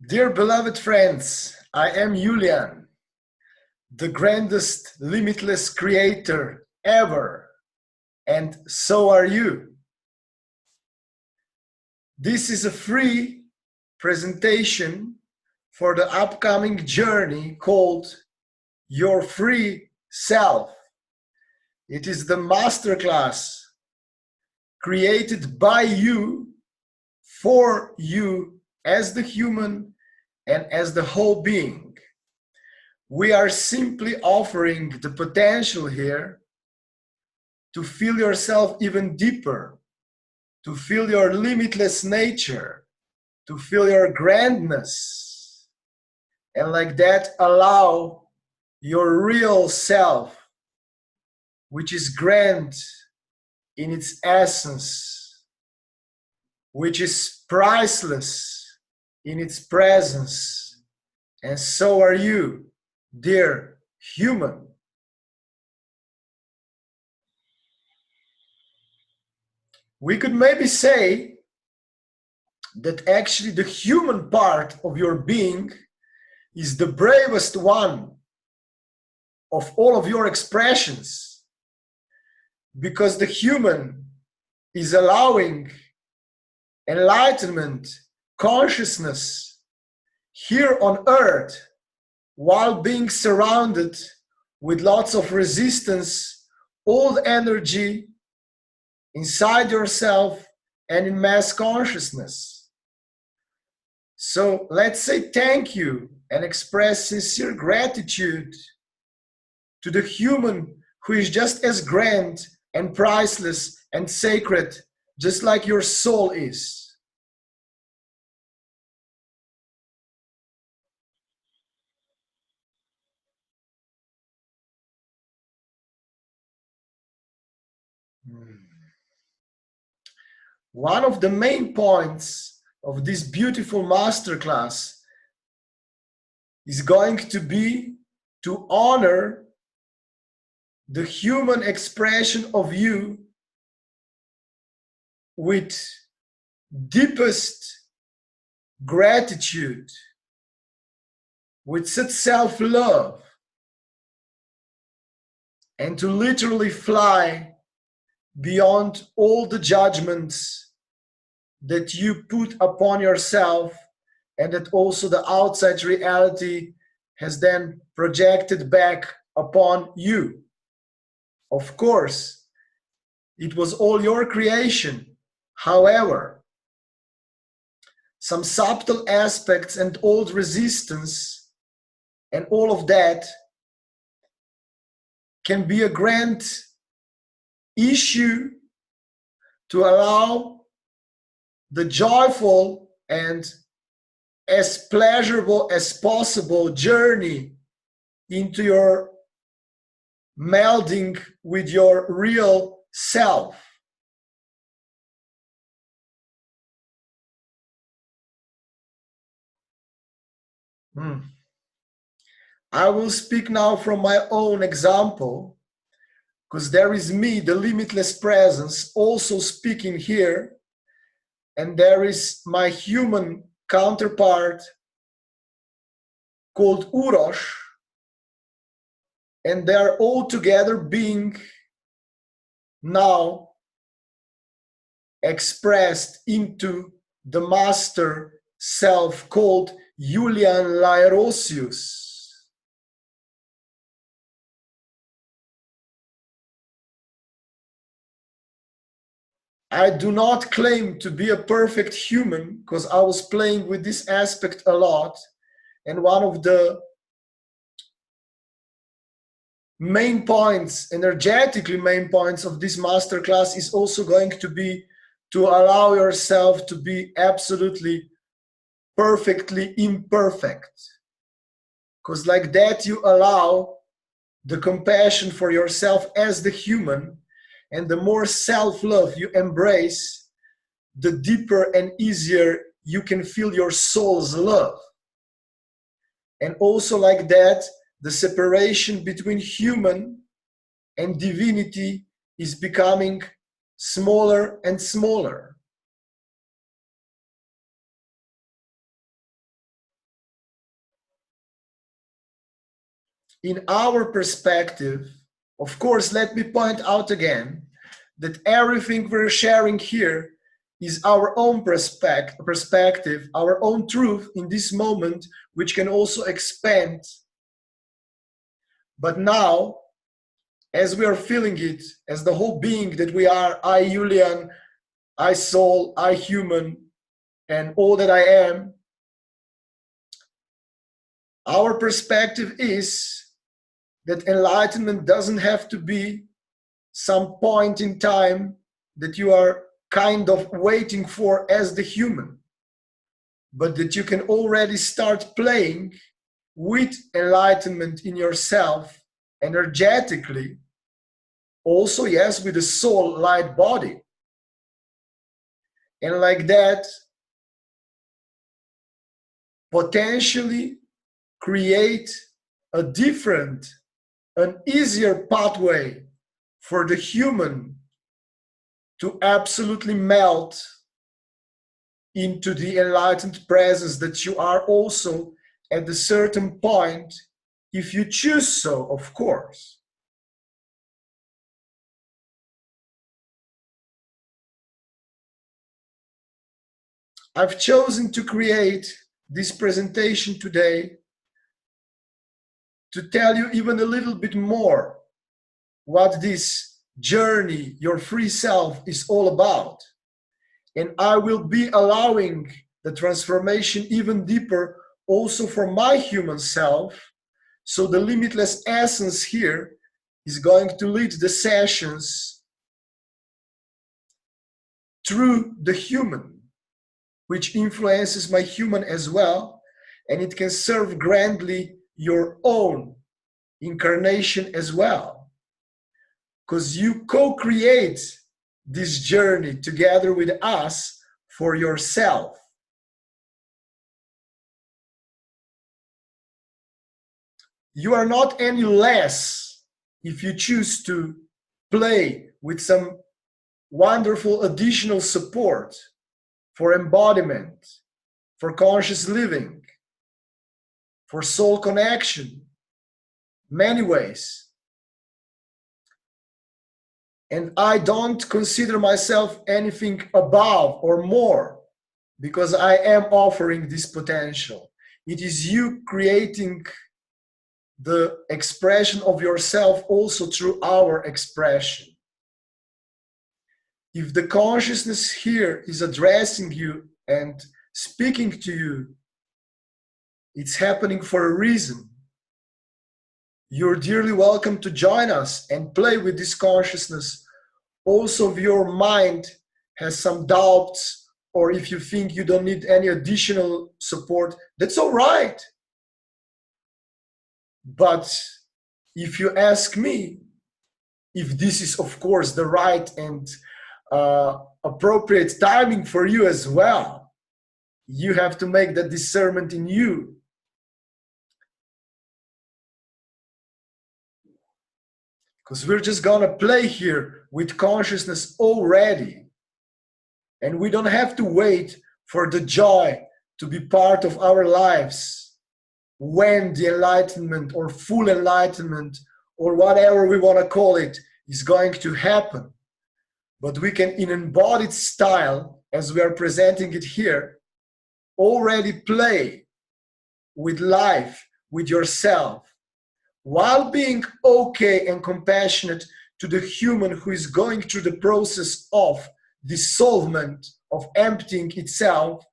Dear beloved friends, I am Julian, the grandest limitless creator ever, and so are you. This is a free presentation for the upcoming journey called Your Free Self. It is the masterclass created by you, for you as the human and as the whole being. We are simply offering the potential here to feel yourself even deeper, to feel your limitless nature, to feel your grandness, and like that allow your real self, which is grand in its essence, which is priceless in its presence, and so are you, dear human. We could maybe say that actually the human part of your being is the bravest one of all of your expressions, because the human is allowing enlightenment, consciousness here on earth while being surrounded with lots of resistance, old energy inside yourself and in mass consciousness. So let's say thank you and express sincere gratitude to the human who is just as grand and priceless and sacred, just like your soul is. One of the main points of this beautiful masterclass is going to be to honor the human expression of you with deepest gratitude, with such self-love, and to literally fly beyond all the judgments that you put upon yourself and that also the outside reality has then projected back upon you. Of course, it was all your creation. However, some subtle aspects and old resistance and all of that can be a grand issue to allow the joyful and as pleasurable as possible journey into your melding with your real self. I will speak now from my own example, because there is me, the limitless presence, also speaking here, and there is my human counterpart called Urosh, and they're all together being now expressed into the master self called Julian Laerosius. I do not claim to be a perfect human, because I was playing with this aspect a lot, and one of the main points, energetically main points of this masterclass is also going to be to allow yourself to be absolutely perfectly imperfect, because like that you allow the compassion for yourself as the human, and the more self-love you embrace, the deeper and easier you can feel your soul's love. And also like that, the separation between human and divinity is becoming smaller and smaller. in our perspective, of course, let me point out again that everything we're sharing here is our own perspective, our own truth in this moment, which can also expand. But now, as we are feeling it, as the whole being that we are, I Julian, I soul, I human, and all that I am, our perspective is that enlightenment doesn't have to be some point in time that you are kind of waiting for as the human, but that you can already start playing with enlightenment in yourself energetically, also, yes, with the soul light body. And like that, potentially create a different, an easier pathway for the human to absolutely melt into the enlightened presence that you are also at a certain point, if you choose so, of course. I've chosen to create this presentation today to tell you even a little bit more what this journey, your free self, is all about. And I will be allowing the transformation even deeper also for my human self. So the limitless essence here is going to lead the sessions through the human, which influences my human as well, and it can serve grandly your own incarnation as well, because you co-create this journey together with us for yourself. You are not any less if you choose to play with some wonderful additional support for embodiment, for conscious living, for soul connection, many ways. And I don't consider myself anything above or more, because I am offering this potential. It is you creating the expression of yourself also through our expression. If the consciousness here is addressing you and speaking to you, it's happening for a reason. You're dearly welcome to join us and play with this consciousness. Also, if your mind has some doubts, or if you think you don't need any additional support, that's all right. But if you ask me, if this is, of course, the right and appropriate timing for you as well, you have to make that discernment in you. Because we're just gonna play here with consciousness already. And we don't have to wait for the joy to be part of our lives when the enlightenment or full enlightenment or whatever we want to call it is going to happen. But we can, in embodied style, as we are presenting it here, already play with life, with yourself, while being okay and compassionate to the human who is going through the process of dissolvement, of emptying itself,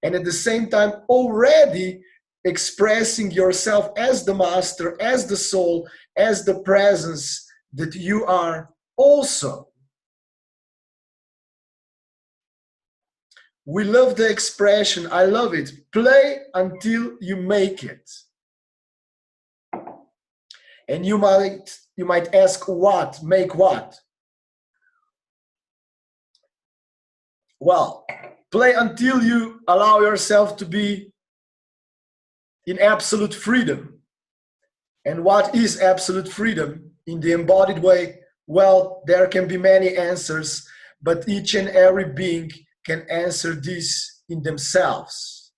and at the same time already expressing yourself as the master, as the soul, as the presence that you are also. We love the expression, I love it, play until you make it. And you might ask, what? Make what? Well, play until you allow yourself to be in absolute freedom. And what is absolute freedom in the embodied way? Well, there can be many answers, but each and every being can answer this in themselves.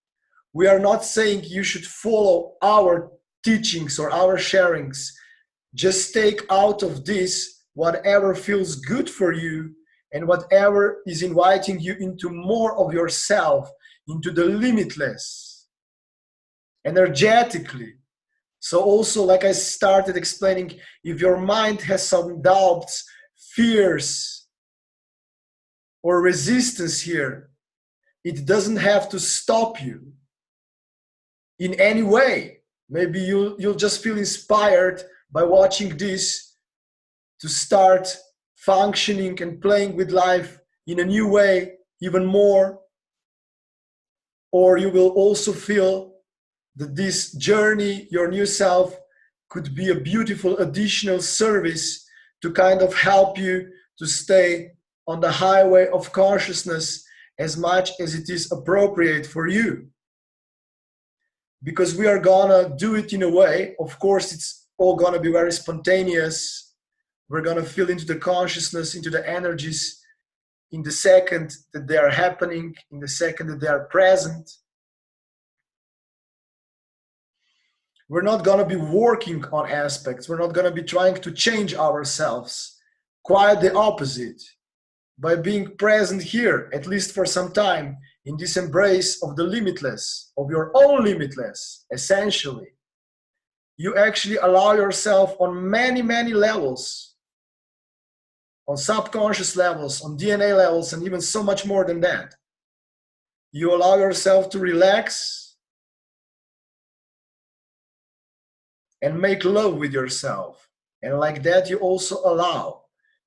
We are not saying you should follow our teachings or our sharings. Just take out of this whatever feels good for you and whatever is inviting you into more of yourself, into the limitless, energetically. So also, like I started explaining, if your mind has some doubts, fears, or resistance here, it doesn't have to stop you in any way. Maybe you'll just feel inspired by watching this to start functioning and playing with life in a new way, even more. Or you will also feel that this journey, your new self, could be a beautiful additional service to kind of help you to stay on the highway of consciousness as much as it is appropriate for you. Because we are gonna do it in a way, of course, it's all gonna be very spontaneous. We're gonna feel into the consciousness, into the energies in the second that they are happening, in the second that they are present. We're not going to be working on aspects. We're not going to be trying to change ourselves. Quite the opposite. By being present here, at least for some time, in this embrace of the limitless, of your own limitless, essentially, you actually allow yourself on many, many levels, on subconscious levels, on DNA levels, and even so much more than that. You allow yourself to relax and make love with yourself. And like that, you also allow,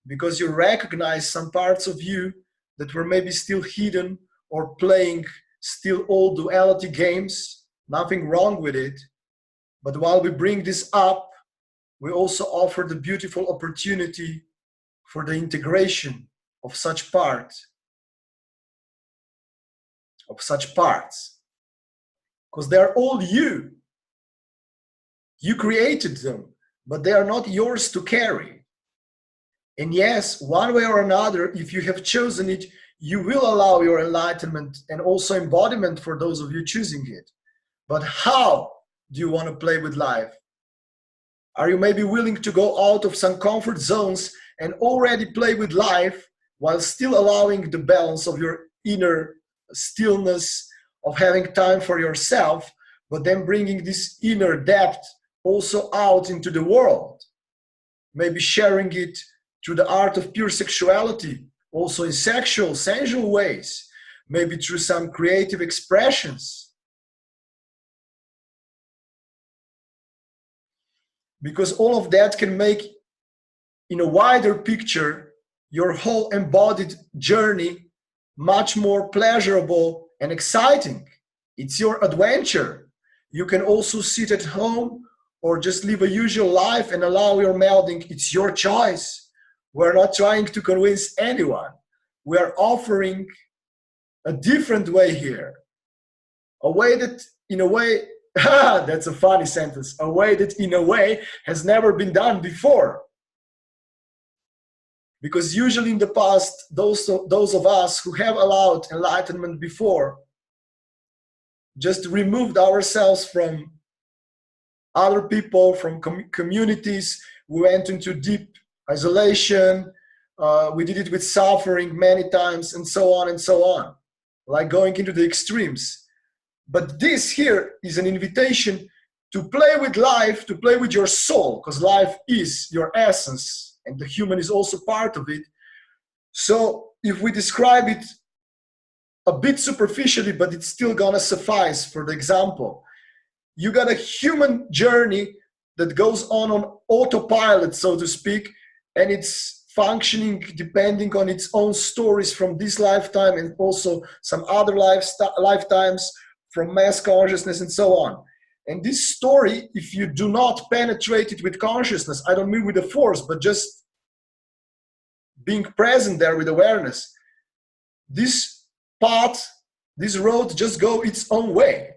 because you recognize some parts of you that were maybe still hidden or playing still old duality games. Nothing wrong with it. But while we bring this up, we also offer the beautiful opportunity for the integration of such parts. Because they're all you. You created them, but they are not yours to carry. And yes, one way or another, if you have chosen it, you will allow your enlightenment and also embodiment for those of you choosing it. But how do you want to play with life? Are you maybe willing to go out of some comfort zones and already play with life while still allowing the balance of your inner stillness, of having time for yourself, but then bringing this inner depth also out into the world, maybe sharing it through the art of pure sexuality, also in sexual, sensual ways, maybe through some creative expressions. Because all of that can make, in a wider picture, your whole embodied journey much more pleasurable and exciting. It's your adventure. You can also sit at home or just live a usual life and allow your melding. It's your choice. We're not trying to convince anyone. We are offering a different way here. A way that, in a way, that's a funny sentence, a way that in a way has never been done before. Because usually in the past, those of us who have allowed enlightenment before just removed ourselves from other people, from communities. We went into deep isolation. We did it with suffering many times, and so on and so on, like going into the extremes. But this here is an invitation to play with life, to play with your soul, because life is your essence, and the human is also part of it. So if we describe it a bit superficially, but it's still gonna suffice for the example, you got a human journey that goes on autopilot, so to speak, and it's functioning depending on its own stories from this lifetime and also some other lifetimes from mass consciousness and so on. And this story, if you do not penetrate it with consciousness, I don't mean with the force, but just being present there with awareness, this path, this road just go its own way.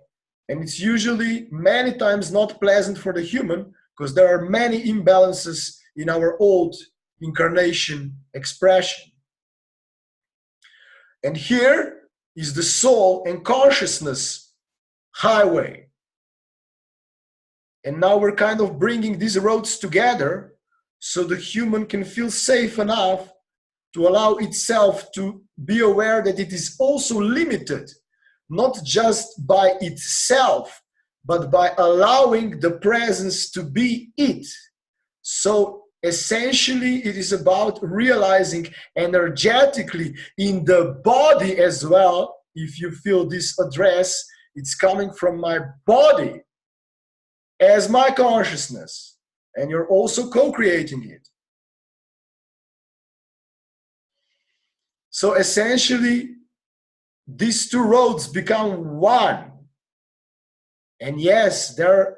And it's usually many times not pleasant for the human because there are many imbalances in our old incarnation expression. And here is the soul and consciousness highway. And now we're kind of bringing these roads together so the human can feel safe enough to allow itself to be aware that it is also limited, not just by itself, but by allowing the presence to be it. So essentially, it is about realizing energetically in the body as well. If you feel this address, it's coming from my body as my consciousness, and you're also co-creating it. So essentially, these two roads become one. And yes, there are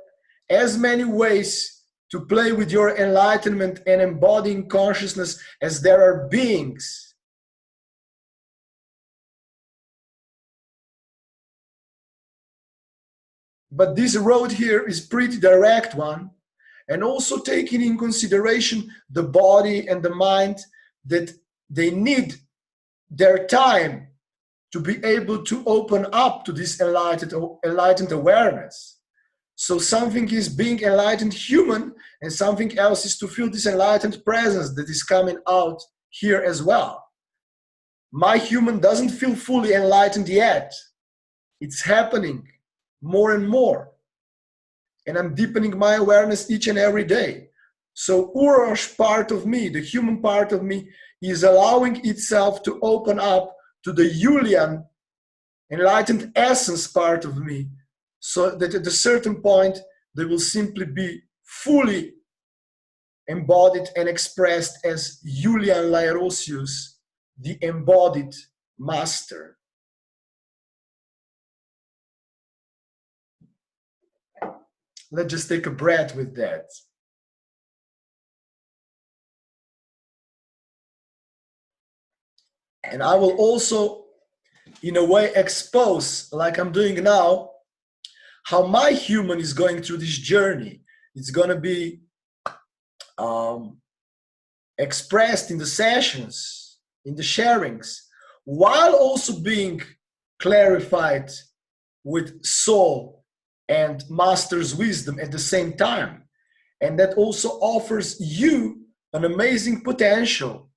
as many ways to play with your enlightenment and embodying consciousness as there are beings. But this road here is pretty direct one, and also taking in consideration the body and the mind, that they need their time to be able to open up to this enlightened awareness. So something is being enlightened human, and something else is to feel this enlightened presence that is coming out here as well. My human doesn't feel fully enlightened yet. It's happening more and more. And I'm deepening my awareness each and every day. So Urosh part of me, the human part of me, is allowing itself to open up to the Julian enlightened essence part of me, so that at a certain point they will simply be fully embodied and expressed as Julian Laerosius, the embodied master. Let's just take a breath with that. And I will also, in a way, expose, like I'm doing now, how my human is going through this journey. It's going to be expressed in the sessions, in the sharings, while also being clarified with soul and master's wisdom at the same time. And that also offers you an amazing potential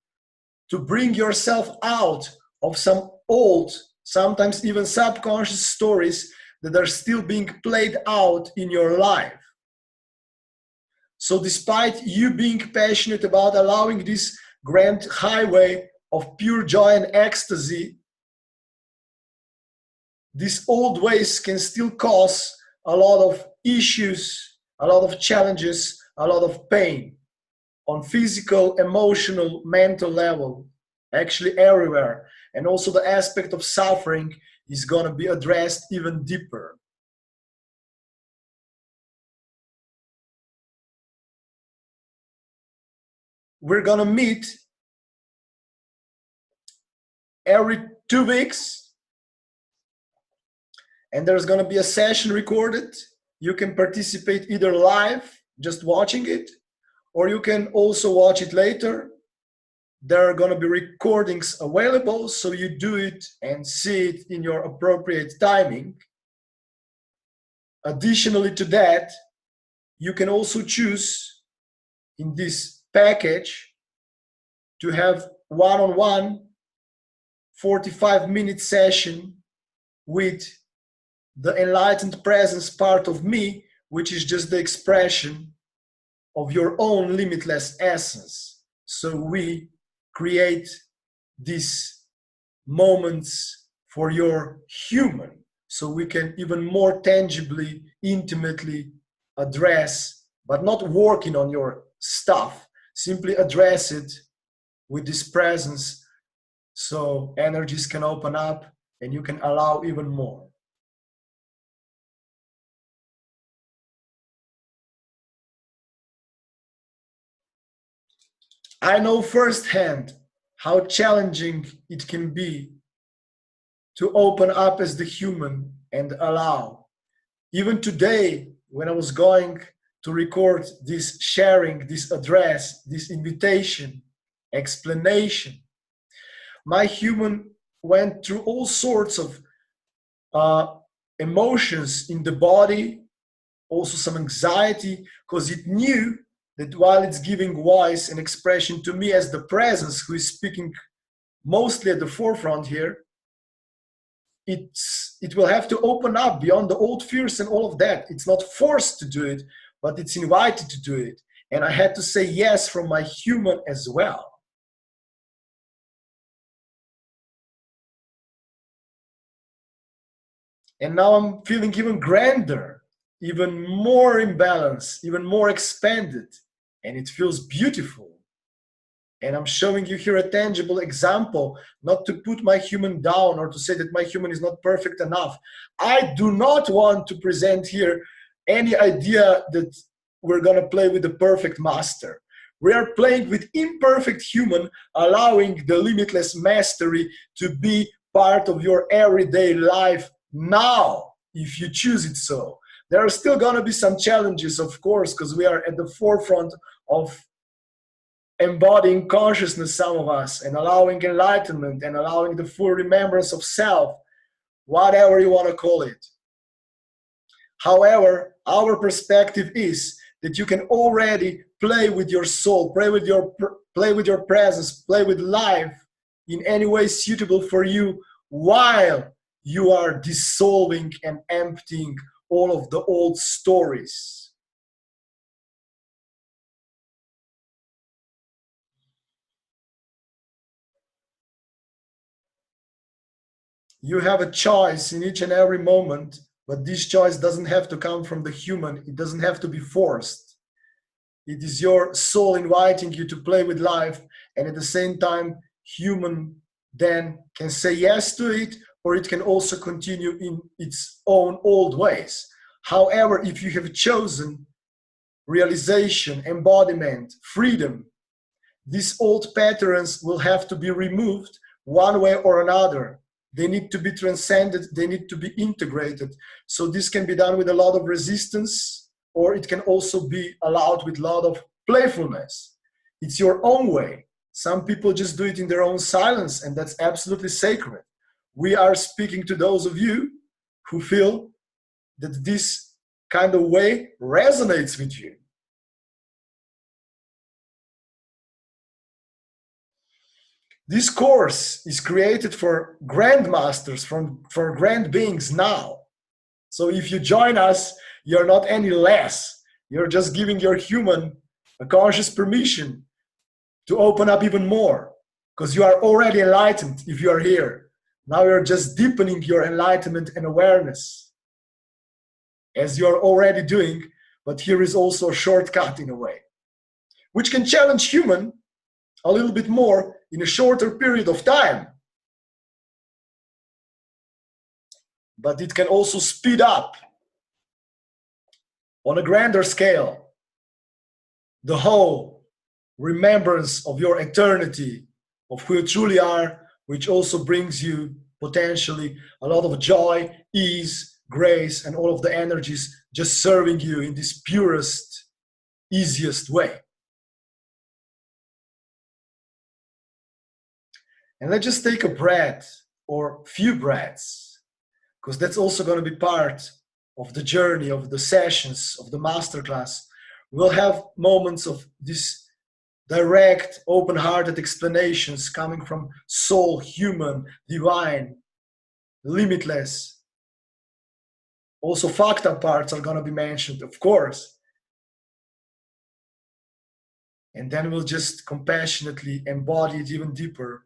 to bring yourself out of some old, sometimes even subconscious stories that are still being played out in your life. So despite you being passionate about allowing this grand highway of pure joy and ecstasy, these old ways can still cause a lot of issues, a lot of challenges, a lot of pain on physical, emotional, mental level, actually everywhere. And also the aspect of suffering is going to be addressed even deeper. We're going to meet every 2 weeks. And there's going to be a session recorded. You can participate either live, just watching it, or you can also watch it later. There are going to be recordings available, so you do it and see it in your appropriate timing. Additionally to that, you can also choose in this package to have one-on-one 45-minute session with the enlightened presence part of me, which is just the expression of your own limitless essence. So we create these moments for your human, so we can even more tangibly, intimately address, but not working on your stuff, simply address it with this presence, so energies can open up and you can allow even more. I know firsthand how challenging it can be to open up as the human and allow. Even today, when I was going to record this sharing, this address, this invitation, explanation, my human went through all sorts of emotions in the body, also some anxiety, because it knew that while it's giving voice and expression to me as the presence who is speaking mostly at the forefront here, it will have to open up beyond the old fears and all of that. It's not forced to do it, but it's invited to do it. And I had to say yes from my human as well. And now I'm feeling even grander, even more in balance, even more expanded. And it feels beautiful. And I'm showing you here a tangible example, not to put my human down or to say that my human is not perfect enough. I do not want to present here any idea that we're going to play with the perfect master. We are playing with imperfect human, allowing the limitless mastery to be part of your everyday life now, if you choose it so. There are still going to be some challenges, of course, because we are at the forefront of embodying consciousness, some of us, and allowing enlightenment and allowing the full remembrance of self, whatever you want to call it. However, our perspective is that you can already play with your soul, play with your presence, play with life in any way suitable for you, while you are dissolving and emptying all of the old stories. You have a choice in each and every moment, but this choice doesn't have to come from the human. It doesn't have to be forced. It is your soul inviting you to play with life, and at the same time, human then can say yes to it, or it can also continue in its own old ways. However, if you have chosen realization, embodiment, freedom, these old patterns will have to be removed one way or another. They need to be transcended, they need to be integrated. So this can be done with a lot of resistance, or it can also be allowed with a lot of playfulness. It's your own way. Some people just do it in their own silence, and that's absolutely sacred. We are speaking to those of you who feel that this kind of way resonates with you. This course is created for grandmasters, for grand beings now. So if you join us, you're not any less. You're just giving your human a conscious permission to open up even more, because you are already enlightened if you are here. Now you're just deepening your enlightenment and awareness, as you're already doing, but here is also a shortcut in a way, which can challenge human a little bit more in a shorter period of time. But it can also speed up on a grander scale the whole remembrance of your eternity, of who you truly are, which also brings you potentially a lot of joy, ease, grace, and all of the energies just serving you in this purest, easiest way. And let's just take a breath or few breaths, because that's also going to be part of the journey, of the sessions, of the masterclass. We'll have moments of this direct, open-hearted explanations coming from soul, human, divine, limitless. Also, facta parts are going to be mentioned, of course. And then we'll just compassionately embody it even deeper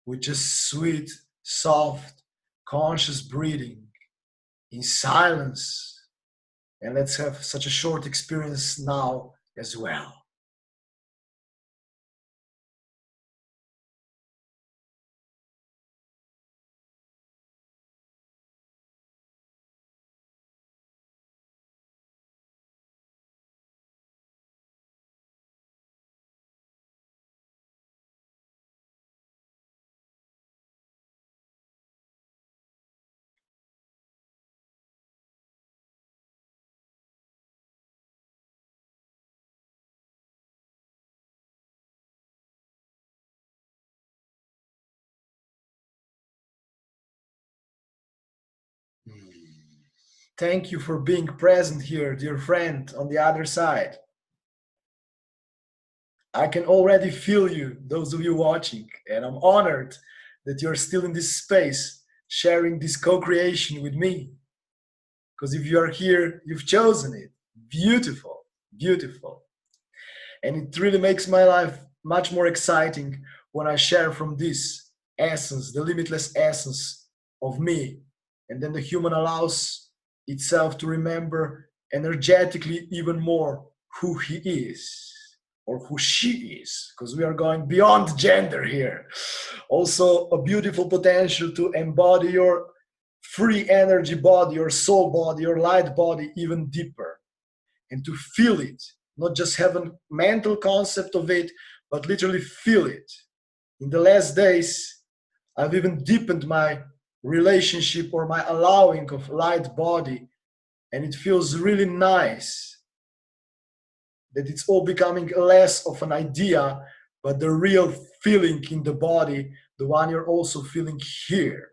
with just sweet, soft, conscious breathing in silence. And let's have such a short experience now as well. Thank you for being present here, dear friend, on the other side. I can already feel you, those of you watching, and I'm honored that you're still in this space, sharing this co-creation with me. Because if you are here, you've chosen it. Beautiful, beautiful. And it really makes my life much more exciting when I share from this essence, the limitless essence of me. And then the human allows itself to remember energetically even more who he is or who she is, because we are going beyond gender here. Also, a beautiful potential to embody your free energy body, your soul body, your light body even deeper, and to feel it, not just have a mental concept of it, but literally feel it. In the last days, I've even deepened my relationship or my allowing of light body, and it feels really nice that it's all becoming less of an idea, but the real feeling in the body, the one you're also feeling here.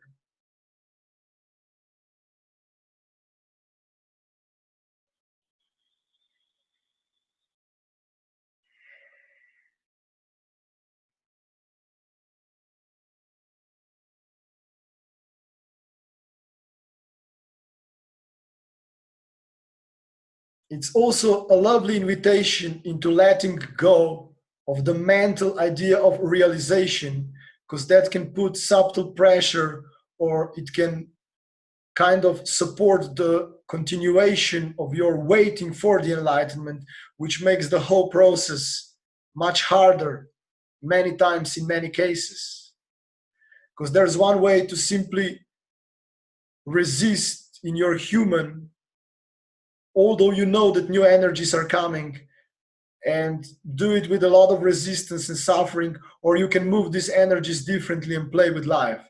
It's also a lovely invitation into letting go of the mental idea of realization, because that can put subtle pressure, or it can kind of support the continuation of your waiting for the enlightenment, which makes the whole process much harder many times in many cases. Because there's one way to simply resist in your human, although you know that new energies are coming, and do it with a lot of resistance and suffering, or you can move these energies differently and play with life.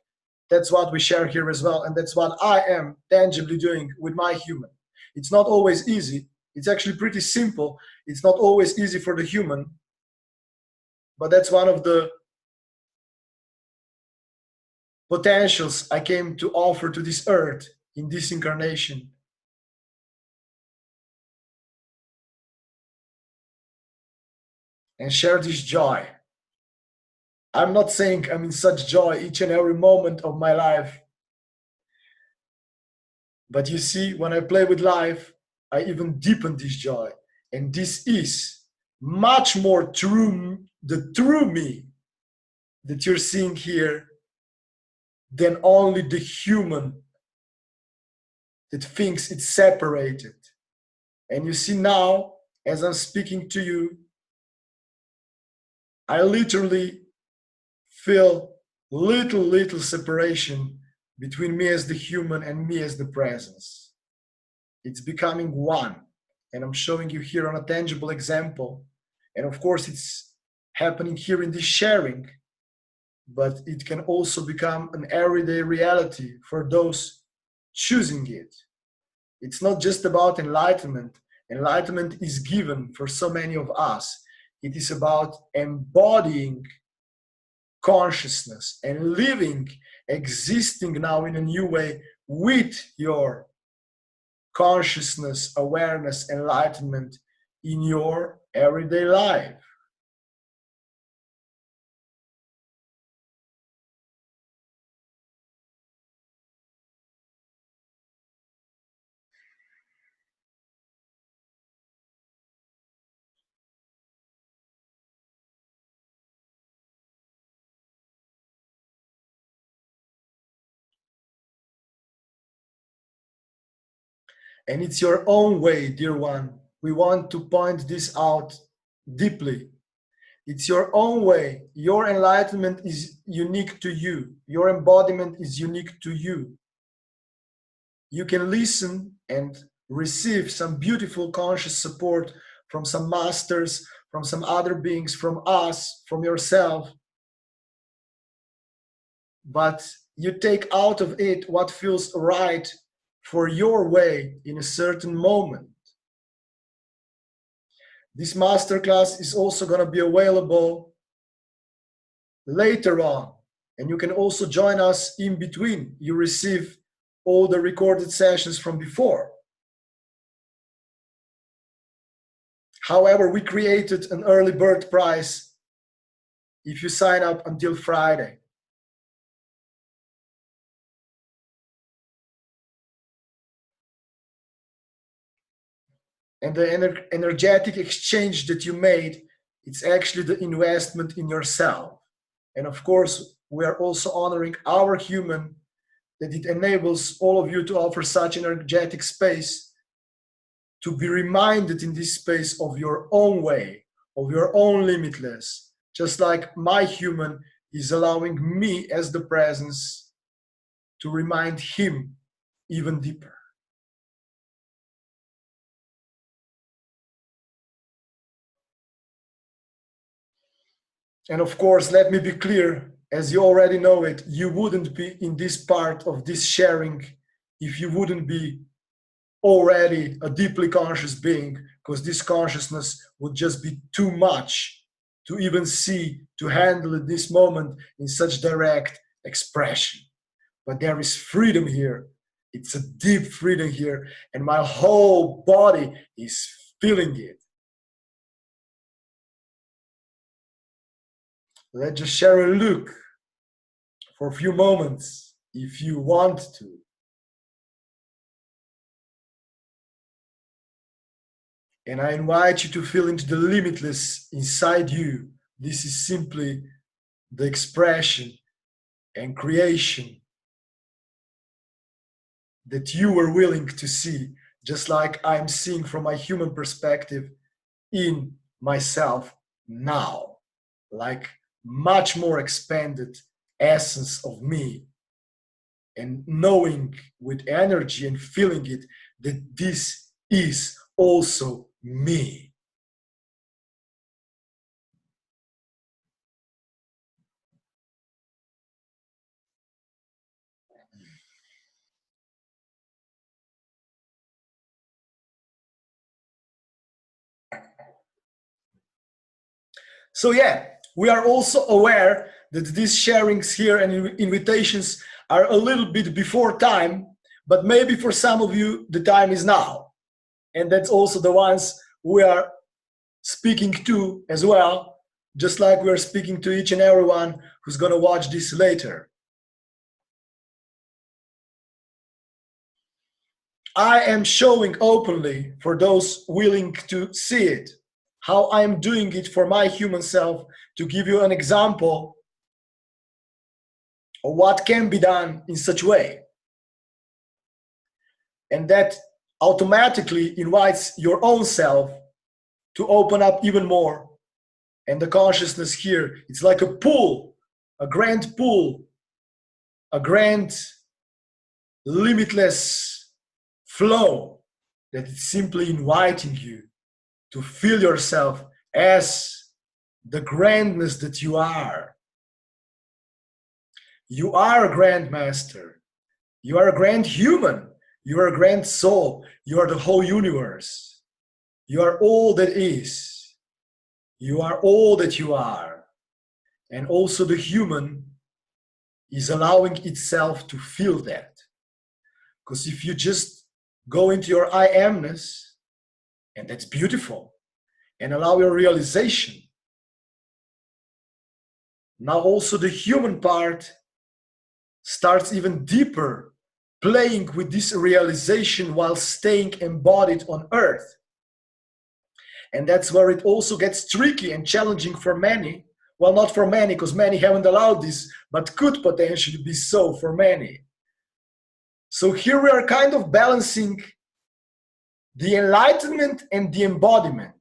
That's what we share here as well, and that's what I am tangibly doing with my human. It's not always easy. It's actually pretty simple. It's not always easy for the human, but that's one of the potentials I came to offer to this earth in this incarnation. And share this joy. I'm not saying I'm in such joy each and every moment of my life, but you see, when I play with life, I even deepen this joy. And this is much more true, the true me that you're seeing here, than only the human that thinks it's separated. And you see now, as I'm speaking to you, I literally feel little separation between me as the human and me as the presence. It's becoming one. And I'm showing you here on a tangible example. And of course, it's happening here in this sharing, but it can also become an everyday reality for those choosing it. It's not just about enlightenment. Enlightenment is given for so many of us. It is about embodying consciousness and living, existing now in a new way with your consciousness, awareness, enlightenment in your everyday life. And it's your own way, dear one. We want to point this out deeply. It's your own way. Your enlightenment is unique to you. Your embodiment is unique to you. You can listen and receive some beautiful conscious support from some masters, from some other beings, from us, from yourself. But you take out of it what feels right for your way in a certain moment. This masterclass is also going to be available later on, and you can also join us in between. You receive all the recorded sessions from before. However, we created an early bird price if you sign up until Friday. And the energetic exchange that you made, it's actually the investment in yourself. And of course, we are also honoring our human, that it enables all of you to offer such energetic space to be reminded in this space of your own way, of your own limitless, just like my human is allowing me as the presence to remind him even deeper. And of course, let me be clear, as you already know it, you wouldn't be in this part of this sharing if you wouldn't be already a deeply conscious being, because this consciousness would just be too much to even see, to handle at this moment in such direct expression. But there is freedom here. It's a deep freedom here, and my whole body is feeling it. Let's just share a look for a few moments if you want to. And I invite you to feel into the limitless inside you. This is simply the expression and creation that you were willing to see, just like I'm seeing from my human perspective in myself now, like much more expanded essence of me, and knowing with energy and feeling it that this is also me. So yeah, we are also aware that these sharings here and invitations are a little bit before time, but maybe for some of you, the time is now. And that's also the ones we are speaking to as well, just like we're speaking to each and everyone who's going to watch this later. I am showing openly, for those willing to see it, how I'm doing it for my human self, to give you an example of what can be done in such a way. And that automatically invites your own self to open up even more. And the consciousness here, it's like a pool, a grand pool, a grand limitless flow that is simply inviting you to feel yourself as the grandness that you are. You are a grand master. You are a grand human. You are a grand soul. You are the whole universe. You are all that is. You are all that you are. And also the human is allowing itself to feel that. Because if you just go into your I amness, and that's beautiful, and allow your realization, now also the human part starts even deeper, playing with this realization while staying embodied on earth. And that's where it also gets tricky and challenging for many. Well, not for many, because many haven't allowed this, but could potentially be so for many. So here we are kind of balancing the enlightenment and the embodiment.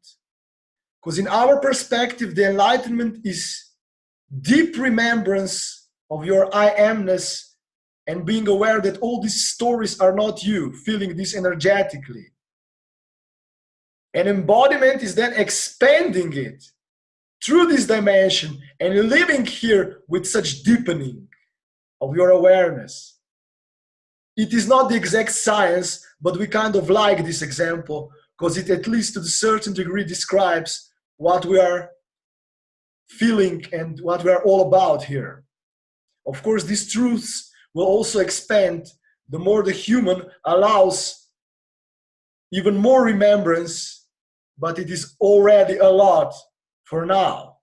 Because in our perspective, the enlightenment is deep remembrance of your I amness and being aware that all these stories are not you, feeling this energetically. And embodiment is then expanding it through this dimension and living here with such deepening of your awareness. It is not the exact science, but we kind of like this example because it at least to a certain degree describes what we are feeling and what we are all about here. Of course, these truths will also expand the more the human allows even more remembrance but it is already a lot for now.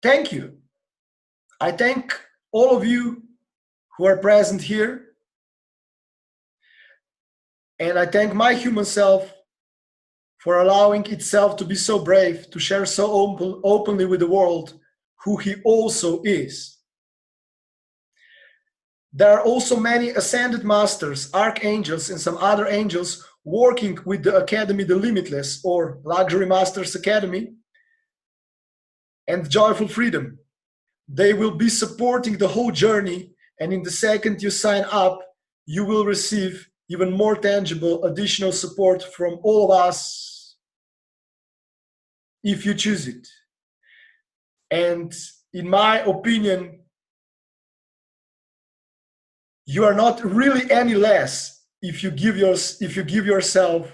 Thank you. I thank all of you who are present here. And I thank my human self for allowing itself to be so brave, to share so openly with the world who he also is. There are also many ascended masters, archangels, and some other angels working with the Academy, the Limitless, or Luxury Masters Academy, and Joyful Freedom. They will be supporting the whole journey, and in the second you sign up, you will receive even more tangible additional support from all of us if you choose it. And in my opinion, you are not really any less if you give yourself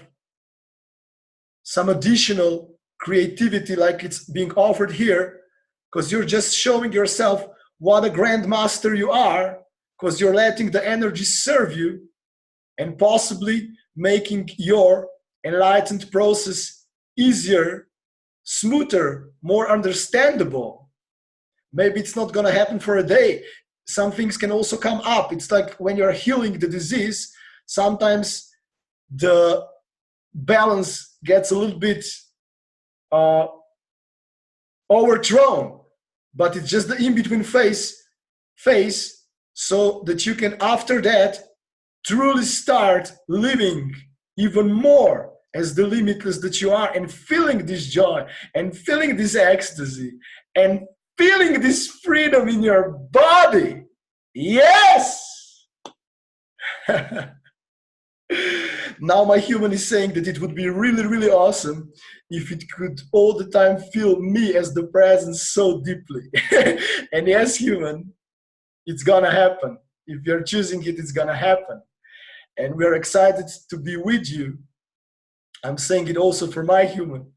some additional creativity like it's being offered here, because you're just showing yourself what a grand master you are, because you're letting the energy serve you and possibly making your enlightened process easier, smoother, more understandable. Maybe it's not going to happen for a day. Some things can also come up. It's like when you're healing the disease, sometimes the balance gets a little bit overthrown, but it's just the in-between phase, so that you can, after that, truly start living even more as the limitless that you are, and feeling this joy and feeling this ecstasy and feeling this freedom in your body. Yes! Now my human is saying that it would be really, really awesome if it could all the time feel me as the presence so deeply. And yes, human, it's gonna happen. If you're choosing it, it's gonna happen. And we're excited to be with you. I'm saying it also for my human.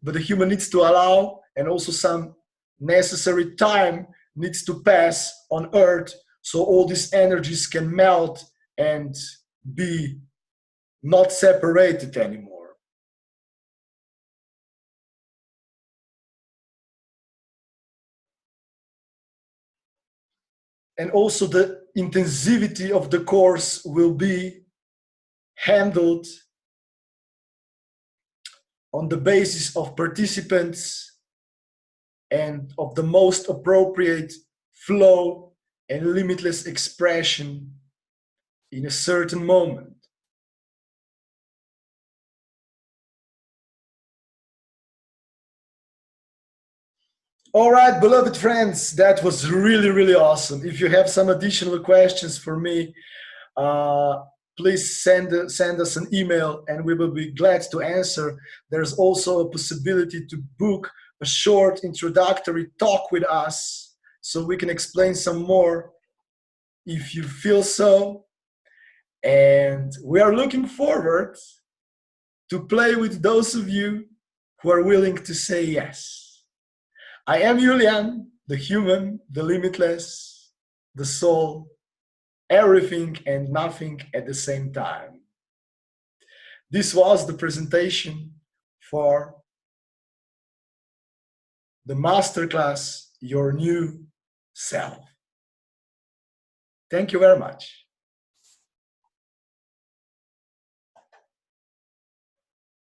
But the human needs to allow, and also some necessary time needs to pass on Earth so all these energies can melt and be not separated anymore. And also the intensivity of the course will be handled on the basis of participants and of the most appropriate flow and limitless expression in a certain moment. All right, beloved friends, that was really, really awesome. If you have some additional questions for me, please send us an email and we will be glad to answer. There's also a possibility to book a short introductory talk with us so we can explain some more if you feel so. And we are looking forward to play with those of you who are willing to say yes. I am Julian, the human, the limitless, the soul, everything and nothing at the same time. This was the presentation for the masterclass, Your New Self. Thank you very much.